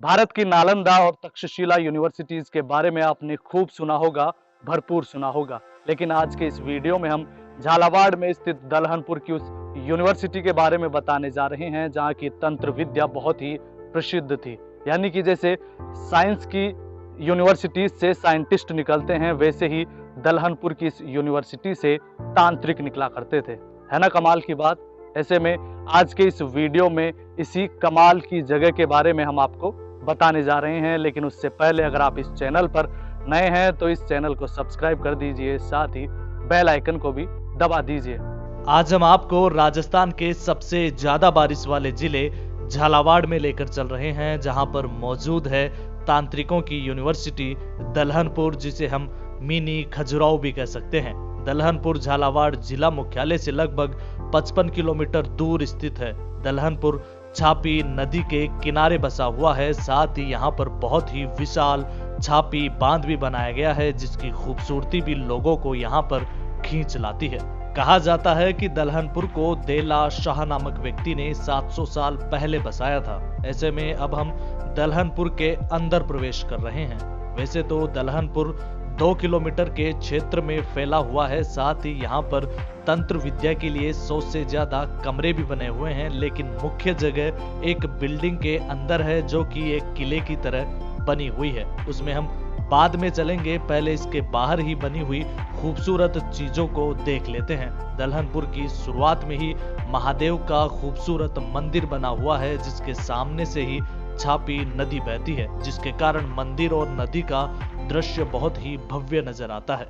भारत की नालंदा और तक्षशिला यूनिवर्सिटीज के बारे में आपने खूब सुना होगा, भरपूर सुना होगा। लेकिन आज के इस वीडियो में हम झालावाड़ में स्थित दलहनपुर की उस यूनिवर्सिटी के बारे में बताने जा रहे हैं जहां की तंत्र विद्या बहुत ही प्रसिद्ध थी। यानी कि जैसे साइंस की यूनिवर्सिटीज से साइंटिस्ट निकलते हैं, वैसे ही दलहनपुर की इस यूनिवर्सिटी से तांत्रिक निकला करते थे। है ना कमाल की बात। ऐसे में आज के इस वीडियो में इसी कमाल की जगह के बारे में हम आपको बताने जा रहे हैं। लेकिन उससे पहले अगर आप इस चैनल पर नए हैं तो इस चैनल को सब्सक्राइब कर दीजिए, साथ ही बेल आइकन को भी दबा दीजिए। आज हम आपको राजस्थान के सबसे ज्यादा बारिश वाले जिले झालावाड़ में लेकर चल रहे हैं, जहां पर मौजूद है तांत्रिकों की यूनिवर्सिटी दलहनपुर, जिसे हम मिनी खजुराहो भी कह सकते हैं। दलहनपुर झालावाड़ जिला मुख्यालय से लगभग 55 किलोमीटर दूर स्थित है। दलहनपुर छापी नदी के किनारे बसा हुआ है। साथ ही यहाँ पर बहुत ही विशाल छापी बांध भी बनाया गया है, जिसकी खूबसूरती भी लोगों को यहाँ पर खींच लाती है। कहा जाता है कि दलहनपुर को देला शाह नामक व्यक्ति ने 700 साल पहले बसाया था। ऐसे में अब हम दलहनपुर के अंदर प्रवेश कर रहे हैं। वैसे तो दलहनपुर 2 किलोमीटर के क्षेत्र में फैला हुआ है। साथ ही यहाँ पर तंत्र विद्या के लिए 100 से ज्यादा कमरे भी बने हुए हैं, लेकिन मुख्य जगह एक बिल्डिंग के अंदर है जो कि एक किले की तरह बनी हुई है। उसमें हम बाद में चलेंगे, पहले इसके बाहर ही बनी हुई खूबसूरत चीजों को देख लेते हैं। दलहनपुर की शुरुआत में ही महादेव का खूबसूरत मंदिर बना हुआ है, जिसके सामने से ही छापी नदी बहती है, जिसके कारण मंदिर और नदी का दृश्य बहुत ही भव्य नजर आता है।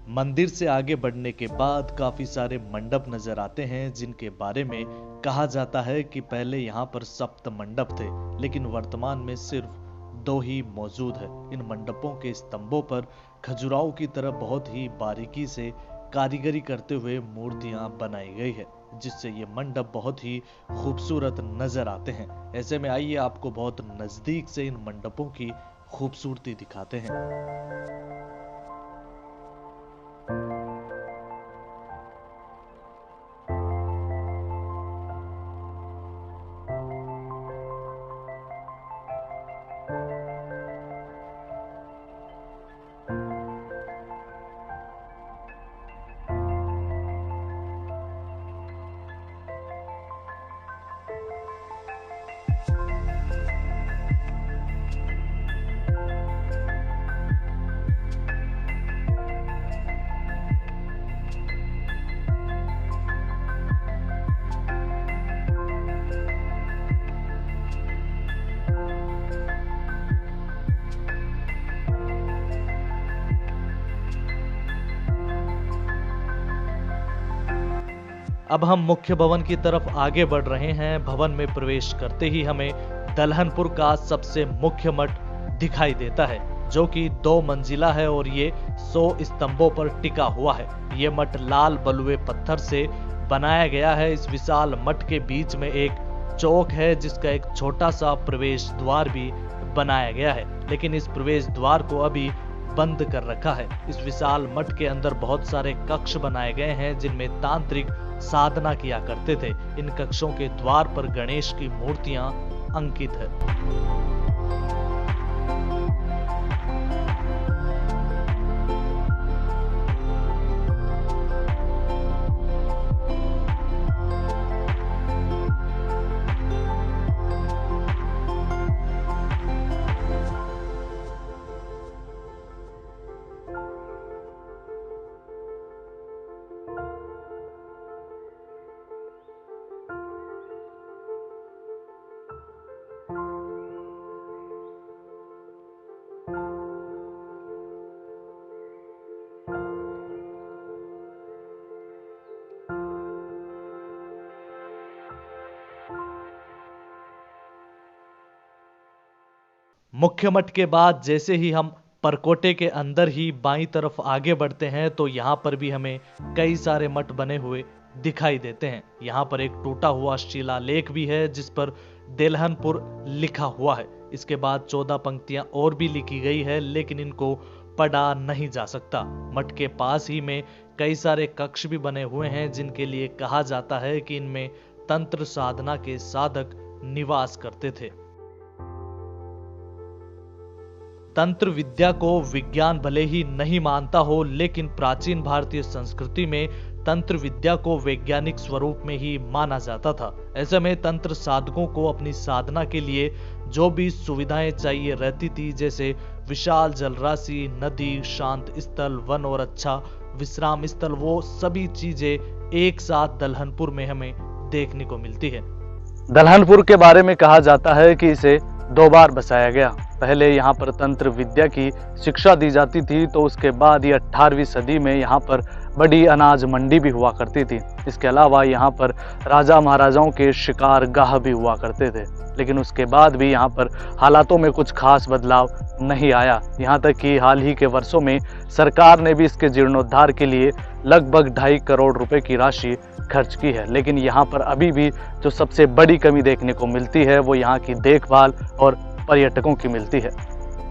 मंदिर से आगे बढ़ने के बाद काफी सारे मंडप नजर आते हैं, जिनके बारे में कहा जाता है कि पहले यहाँ पर सप्त मंडप थे, लेकिन वर्तमान में सिर्फ 2 ही मौजूद है। इन मंडपों के स्तंभों पर खजुराहो की तरह बहुत ही बारीकी से कारीगरी करते हुए मूर्तियां बनाई गई है, जिससे ये मंडप बहुत ही खूबसूरत नजर आते हैं। ऐसे में आइए आपको बहुत नजदीक से इन मंडपों की खूबसूरती दिखाते हैं। अब हम मुख्य भवन की तरफ आगे बढ़ रहे हैं। भवन में प्रवेश करते ही हमें दलहनपुर का सबसे मुख्य मठ दिखाई देता है, जो कि 2 मंजिला है और ये 100 स्तंभों पर टिका हुआ है। ये मठ लाल बलुए पत्थर से बनाया गया है। इस विशाल मठ के बीच में एक चौक है, जिसका एक छोटा सा प्रवेश द्वार भी बनाया गया है, लेकिन इस प्रवेश द्वार को अभी बंद कर रखा है। इस विशाल मठ के अंदर बहुत सारे कक्ष बनाए गए हैं, जिनमें तांत्रिक साधना किया करते थे। इन कक्षों के द्वार पर गणेश की मूर्तियां अंकित है। मुख्य मठ के बाद जैसे ही हम परकोटे के अंदर ही बाईं तरफ आगे बढ़ते हैं, तो यहाँ पर भी हमें कई सारे मठ बने हुए दिखाई देते हैं। यहाँ पर एक टूटा हुआ शिलालेख भी है, जिस पर देलहनपुर लिखा हुआ है। इसके बाद 14 पंक्तियां और भी लिखी गई है, लेकिन इनको पढ़ा नहीं जा सकता। मठ के पास ही में कई सारे कक्ष भी बने हुए हैं, जिनके लिए कहा जाता है कि इनमें तंत्र साधना के साधक निवास करते थे। तंत्र विद्या को विज्ञान भले ही नहीं मानता हो, लेकिन प्राचीन भारतीय संस्कृति में तंत्र विद्या को वैज्ञानिक स्वरूप में ही माना जाता था। ऐसे में तंत्र साधकों को अपनी साधना के लिए जो भी सुविधाएं चाहिए रहती थी, जैसे विशाल जलराशि, नदी, शांत स्थल, वन और अच्छा विश्राम स्थल, वो सभी चीजें एक साथ दलहनपुर में हमें देखने को मिलती है। दलहनपुर के बारे में कहा जाता है कि इसे 2 बार बसाया गया। पहले यहाँ पर तंत्र विद्या की शिक्षा दी जाती थी, तो उसके बाद ये 18वीं सदी में यहाँ पर बड़ी अनाज मंडी भी हुआ करती थी। इसके अलावा यहाँ पर राजा महाराजाओं के शिकार गाह भी हुआ करते थे। लेकिन उसके बाद भी यहाँ पर हालातों में कुछ खास बदलाव नहीं आया। यहाँ तक कि हाल ही के वर्षों में सरकार ने भी इसके जीर्णोद्धार के लिए लगभग 2.5 करोड़ रुपए की राशि खर्च की है। लेकिन यहाँ पर अभी भी जो सबसे बड़ी कमी देखने को मिलती है वो यहाँ की देखभाल और पर्यटकों की मिलती है।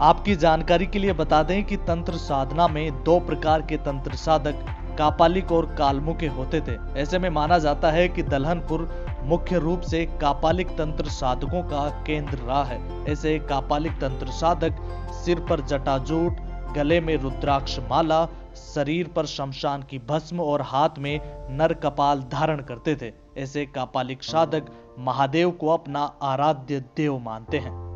आपकी जानकारी के लिए बता दें कि तंत्र साधना में 2 प्रकार के तंत्र साधक कापालिक और कालमुखे होते थे। ऐसे में माना जाता है कि दलहनपुर मुख्य रूप से कापालिक तंत्र साधकों का केंद्र रहा है। ऐसे कापालिक तंत्र साधक सिर पर जटाजूट, गले में रुद्राक्ष माला, शरीर पर शमशान की भस्म और हाथ में नर कपाल धारण करते थे। ऐसे कापालिक साधक महादेव को अपना आराध्य देव मानते हैं।